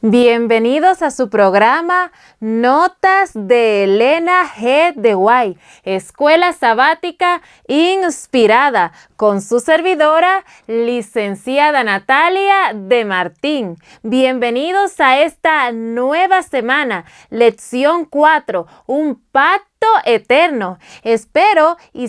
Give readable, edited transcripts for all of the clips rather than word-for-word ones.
Bienvenidos a su programa Notas de Elena G. de White, Escuela Sabática Inspirada, con su servidora, licenciada Natalia de Martín. Bienvenidos a esta nueva semana, lección 4, un pacto eterno. Espero y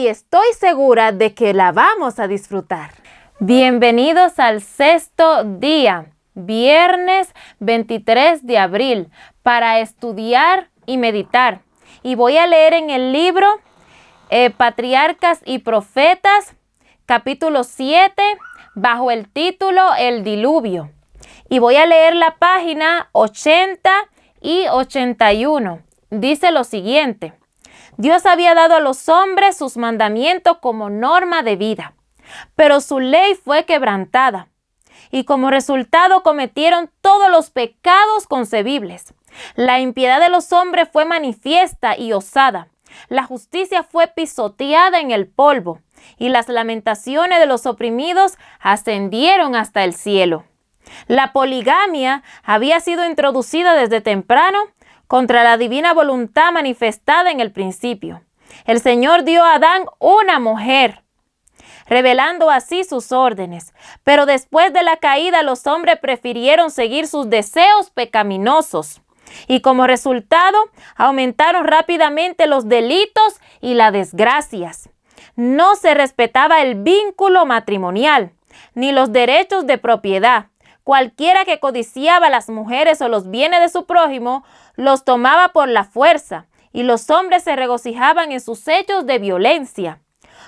estoy segura de que la vamos a disfrutar. Bienvenidos al sexto día. Viernes 23 de abril, para estudiar y meditar. Y voy a leer en el libro Patriarcas y Profetas, capítulo 7, bajo el título El Diluvio. Y voy a leer la página 80 y 81. Dice lo siguiente: Dios había dado a los hombres sus mandamientos como norma de vida, pero su ley fue quebrantada. Y como resultado cometieron todos los pecados concebibles. La impiedad de los hombres fue manifiesta y osada. La justicia fue pisoteada en el polvo, y las lamentaciones de los oprimidos ascendieron hasta el cielo. La poligamia había sido introducida desde temprano contra la divina voluntad manifestada en el principio. El Señor dio a Adán una mujer, revelando así sus órdenes. Pero después de la caída, los hombres prefirieron seguir sus deseos pecaminosos. Y como resultado, aumentaron rápidamente los delitos y las desgracias. No se respetaba el vínculo matrimonial, ni los derechos de propiedad. Cualquiera que codiciaba las mujeres o los bienes de su prójimo, los tomaba por la fuerza, y los hombres se regocijaban en sus hechos de violencia.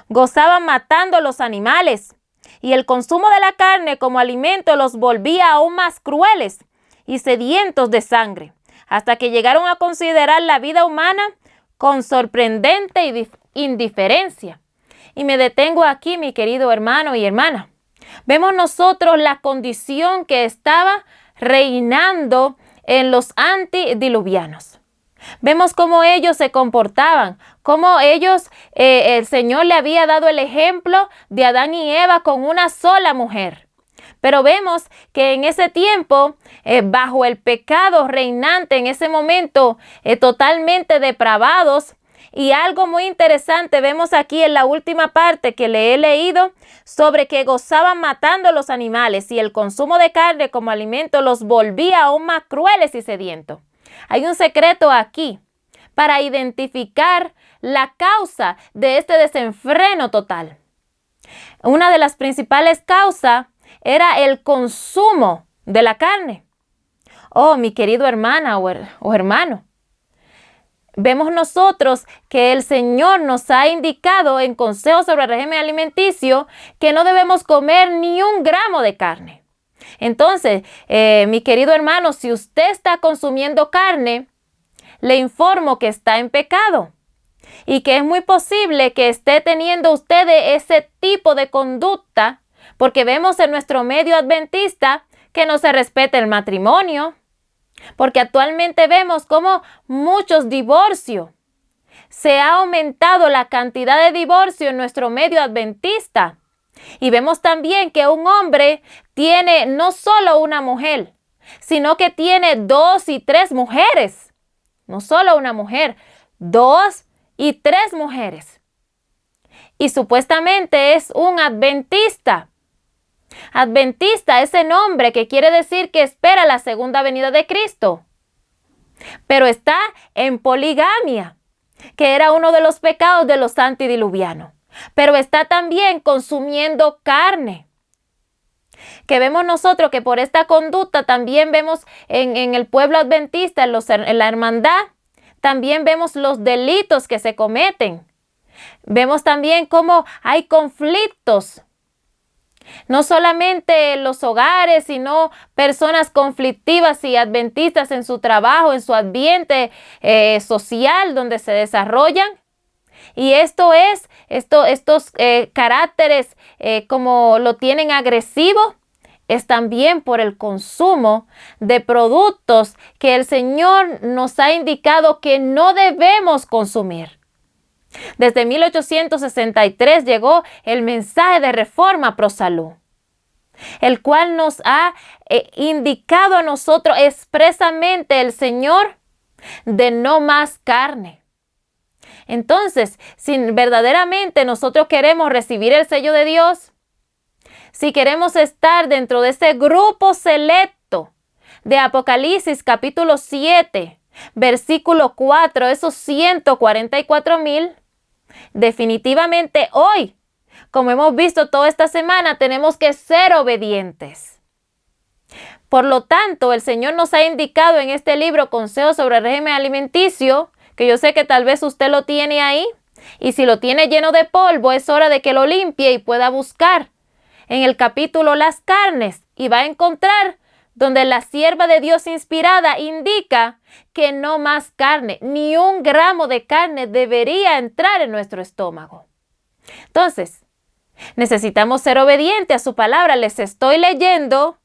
Gozaban matando a los animales, y el consumo de la carne como alimento los volvía aún más crueles y sedientos de sangre, hasta que llegaron a considerar la vida humana con sorprendente indiferencia. Y me detengo aquí, mi querido hermano y hermana. Vemos nosotros la condición que estaba reinando en los antediluvianos. Vemos cómo ellos se comportaban, cómo ellos, el Señor le había dado el ejemplo de Adán y Eva con una sola mujer. Pero vemos que en ese tiempo, bajo el pecado reinante, en ese momento totalmente depravados, y algo muy interesante vemos aquí en la última parte que le he leído, sobre que gozaban matando a los animales, y el consumo de carne como alimento los volvía aún más crueles y sedientos. Hay un secreto aquí para identificar la causa de este desenfreno total. Una de las principales causas era el consumo de la carne. Oh, mi querido hermana o hermano, vemos nosotros que el Señor nos ha indicado en consejos sobre el régimen alimenticio que no debemos comer ni un gramo de carne. Entonces, mi querido hermano, si usted está consumiendo carne, le informo que está en pecado y que es muy posible que esté teniendo usted ese tipo de conducta, porque vemos en nuestro medio adventista que no se respeta el matrimonio, porque actualmente vemos como muchos divorcios. Se ha aumentado la cantidad de divorcios en nuestro medio adventista. Y vemos también que un hombre tiene no solo una mujer, sino que tiene 2 y 3 mujeres. No solo una mujer, 2 y 3 mujeres. Y supuestamente es un adventista. Adventista, ese nombre que quiere decir que espera la segunda venida de Cristo. Pero está en poligamia, que era uno de los pecados de los antediluvianos. Pero está también consumiendo carne. Que vemos nosotros que por esta conducta también vemos en el pueblo adventista, en la hermandad, también vemos los delitos que se cometen. Vemos también cómo hay conflictos. No solamente en los hogares, sino personas conflictivas y adventistas en su trabajo, en su ambiente social donde se desarrollan. Y estos caracteres como lo tienen agresivo, es también por el consumo de productos que el Señor nos ha indicado que no debemos consumir. Desde 1863 llegó el mensaje de reforma pro salud. el cual nos ha indicado a nosotros expresamente el Señor de no más carne. Entonces, si verdaderamente nosotros queremos recibir el sello de Dios, si queremos estar dentro de ese grupo selecto de Apocalipsis capítulo 7, versículo 4, esos 144,000, definitivamente hoy, como hemos visto toda esta semana, tenemos que ser obedientes. Por lo tanto, el Señor nos ha indicado en este libro Consejos sobre el régimen alimenticio, que yo sé que tal vez usted lo tiene ahí, y si lo tiene lleno de polvo, es hora de que lo limpie y pueda buscar en el capítulo Las carnes, y va a encontrar donde la sierva de Dios inspirada indica que no más carne, ni 1 gramo de carne debería entrar en nuestro estómago. Entonces, necesitamos ser obedientes a su palabra. Les estoy leyendo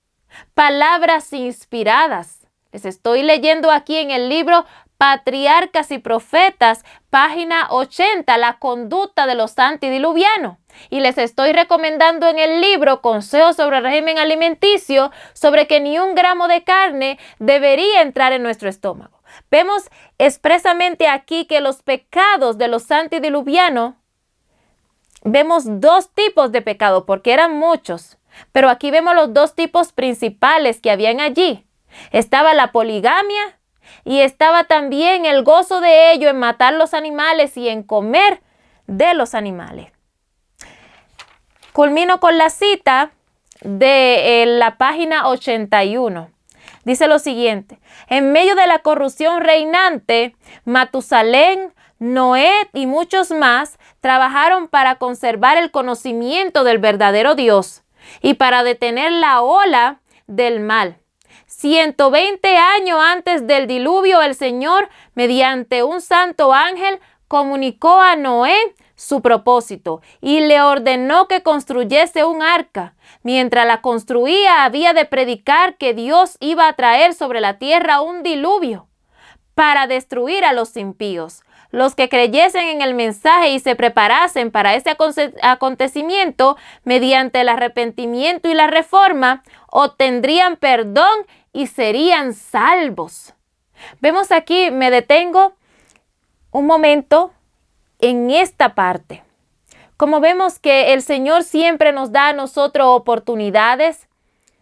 palabras inspiradas. Les estoy leyendo aquí en el libro Patriarcas y Profetas, página 80, la conducta de los antediluvianos. Y les estoy recomendando en el libro Consejos sobre el régimen alimenticio sobre que ni 1 gramo de carne debería entrar en nuestro estómago. Vemos expresamente aquí que los pecados de los antediluvianos, vemos 2 tipos de pecado porque eran muchos, pero aquí vemos los 2 tipos principales que habían allí. Estaba la poligamia y estaba también el gozo de ello en matar los animales y en comer de los animales. Culmino con la cita de la página 81. Dice lo siguiente: en medio de la corrupción reinante, Matusalén, Noé y muchos más trabajaron para conservar el conocimiento del verdadero Dios y para detener la ola del mal. 120 años antes del diluvio, el Señor, mediante un santo ángel, comunicó a Noé su propósito y le ordenó que construyese un arca. Mientras la construía, había de predicar que Dios iba a traer sobre la tierra un diluvio para destruir a los impíos. Los que creyesen en el mensaje y se preparasen para ese acontecimiento mediante el arrepentimiento y la reforma, obtendrían perdón y serían salvos. Vemos aquí, me detengo un momento en esta parte. Como vemos que el Señor siempre nos da a nosotros oportunidades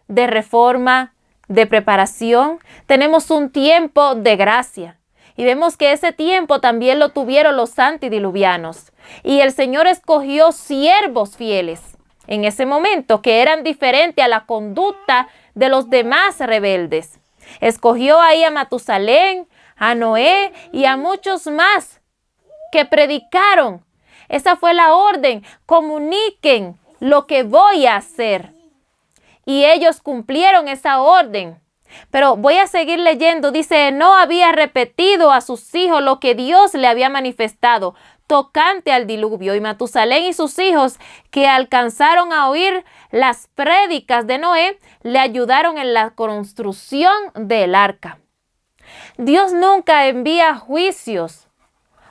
de reforma, de preparación, tenemos un tiempo de gracia. Y vemos que ese tiempo también lo tuvieron los antediluvianos. Y el Señor escogió siervos fieles en ese momento que eran diferentes a la conducta de los demás rebeldes. Escogió ahí a Matusalén, a Noé y a muchos más que predicaron. Esa fue la orden: comuniquen lo que voy a hacer. Y ellos cumplieron esa orden. Pero voy a seguir leyendo. Dice: no había repetido a sus hijos lo que Dios le había manifestado tocante al diluvio. Y Matusalén y sus hijos, que alcanzaron a oír las prédicas de Noé, le ayudaron en la construcción del arca. Dios nunca envía juicios.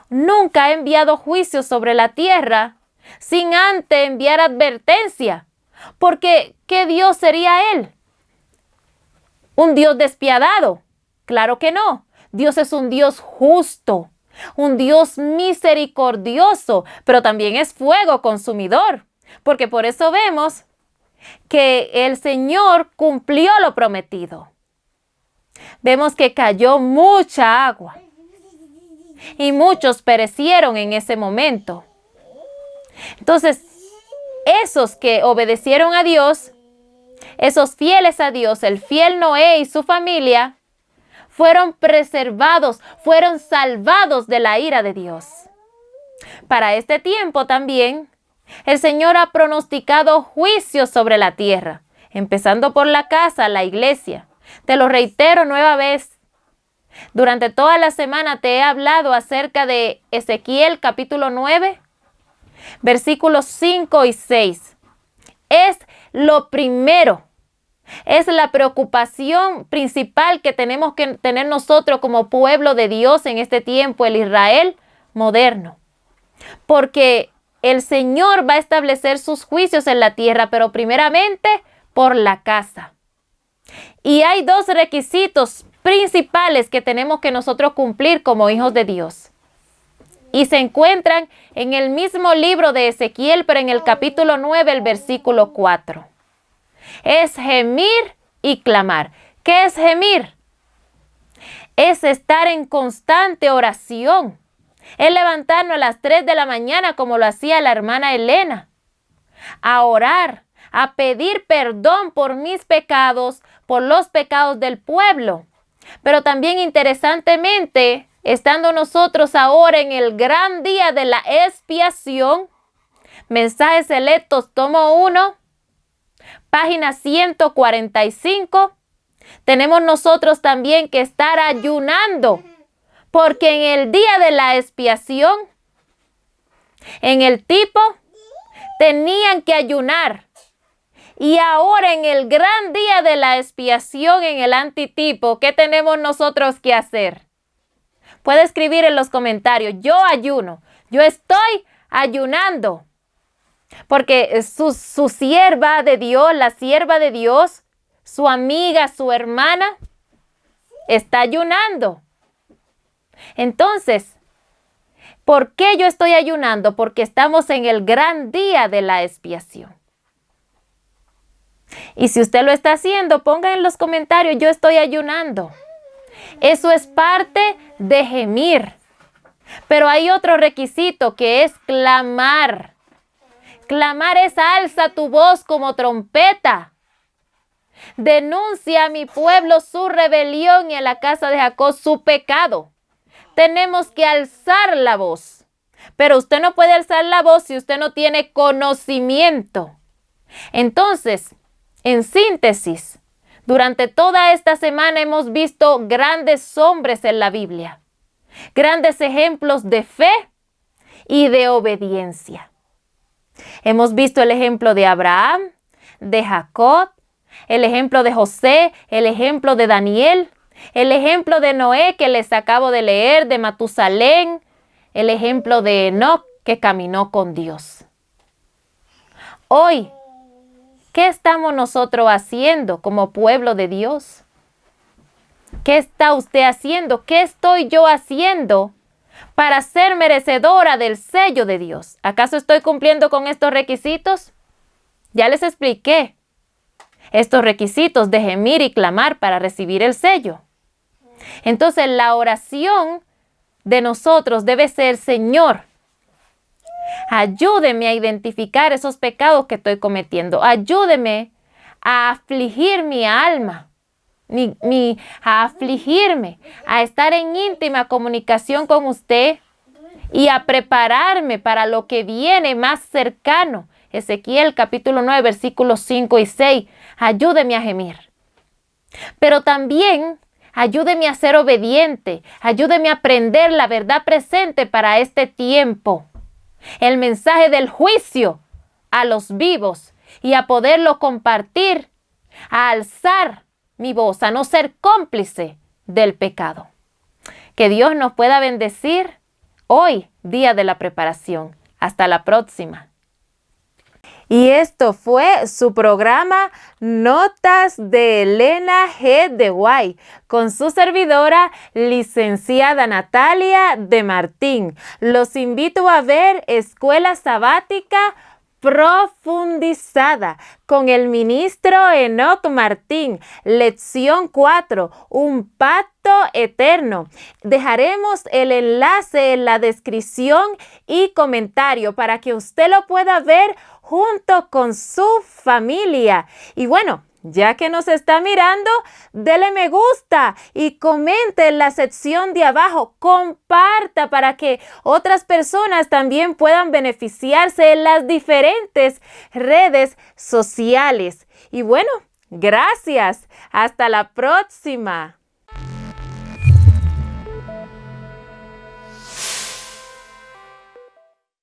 Nunca ha enviado juicios sobre la tierra sin antes enviar advertencia. Porque ¿qué Dios sería Él? ¿Un Dios despiadado? Claro que no. Dios es un Dios justo, un Dios misericordioso, pero también es fuego consumidor. Porque por eso vemos que el Señor cumplió lo prometido. Vemos que cayó mucha agua y muchos perecieron en ese momento. Entonces, esos que obedecieron a Dios, esos fieles a Dios, el fiel Noé y su familia, fueron preservados, fueron salvados de la ira de Dios. Para este tiempo también, el Señor ha pronosticado juicios sobre la tierra, empezando por la casa, la iglesia. Te lo reitero nueva vez. Durante toda la semana te he hablado acerca de Ezequiel capítulo 9, versículos 5 y 6. Es lo primero. Es la preocupación principal que tenemos que tener nosotros como pueblo de Dios en este tiempo, el Israel moderno. Porque el Señor va a establecer sus juicios en la tierra, pero primeramente por la casa. Y hay dos requisitos principales que tenemos que nosotros cumplir como hijos de Dios. Y se encuentran en el mismo libro de Ezequiel, pero en el capítulo 9, el versículo 4. Es gemir y clamar. ¿Qué es gemir? Es estar en constante oración. Es levantarnos a las 3 de la mañana como lo hacía la hermana Elena. A orar, a pedir perdón por mis pecados, por los pecados del pueblo. Pero también interesantemente, estando nosotros ahora en el gran día de la expiación, Mensajes Selectos, tomo 1, página 145, tenemos nosotros también que estar ayunando, porque en el día de la expiación, en el tipo, tenían que ayunar. Y ahora en el gran día de la expiación, en el antitipo, ¿qué tenemos nosotros que hacer? Puede escribir en los comentarios, yo ayuno, yo estoy ayunando. Porque su sierva de Dios, la sierva de Dios, su amiga, su hermana, está ayunando. Entonces, ¿por qué yo estoy ayunando? Porque estamos en el gran día de la expiación. Y si usted lo está haciendo, ponga en los comentarios, yo estoy ayunando. Eso es parte de gemir. Pero hay otro requisito que es clamar. Clamar es alza tu voz como trompeta. Denuncia a mi pueblo su rebelión y a la casa de Jacob su pecado. Tenemos que alzar la voz. Pero usted no puede alzar la voz si usted no tiene conocimiento. Entonces, en síntesis, durante toda esta semana hemos visto grandes hombres en la Biblia. Grandes ejemplos de fe y de obediencia. Hemos visto el ejemplo de Abraham, de Jacob, el ejemplo de José, el ejemplo de Daniel, el ejemplo de Noé que les acabo de leer, de Matusalén, el ejemplo de Enoc que caminó con Dios. Hoy, ¿qué estamos nosotros haciendo como pueblo de Dios? ¿Qué está usted haciendo? ¿Qué estoy yo haciendo para ser merecedora del sello de Dios? ¿Acaso estoy cumpliendo con estos requisitos? Ya les expliqué estos requisitos de gemir y clamar para recibir el sello. Entonces la oración de nosotros debe ser: Señor, ayúdeme a identificar esos pecados que estoy cometiendo. Ayúdeme a afligir mi alma, a afligirme, a estar en íntima comunicación con usted y a prepararme para lo que viene más cercano. Ezequiel capítulo 9, versículos 5 y 6. Ayúdeme a gemir. Pero también ayúdeme a ser obediente. Ayúdeme a aprender la verdad presente para este tiempo. El mensaje del juicio a los vivos y a poderlo compartir, a alzar mi voz, a no ser cómplice del pecado. Que Dios nos pueda bendecir hoy, día de la preparación. Hasta la próxima. Y esto fue su programa Notas de Elena G. de Guay, con su servidora, licenciada Natalia de Martín. Los invito a ver Escuela Sabática Profundizada con el ministro Enoc Martín, lección 4, un pacto eterno. Dejaremos el enlace en la descripción y comentario para que usted lo pueda ver junto con su familia. Y bueno, ya que nos está mirando, dele me gusta y comente en la sección de abajo. Comparta para que otras personas también puedan beneficiarse en las diferentes redes sociales. Y bueno, gracias. Hasta la próxima.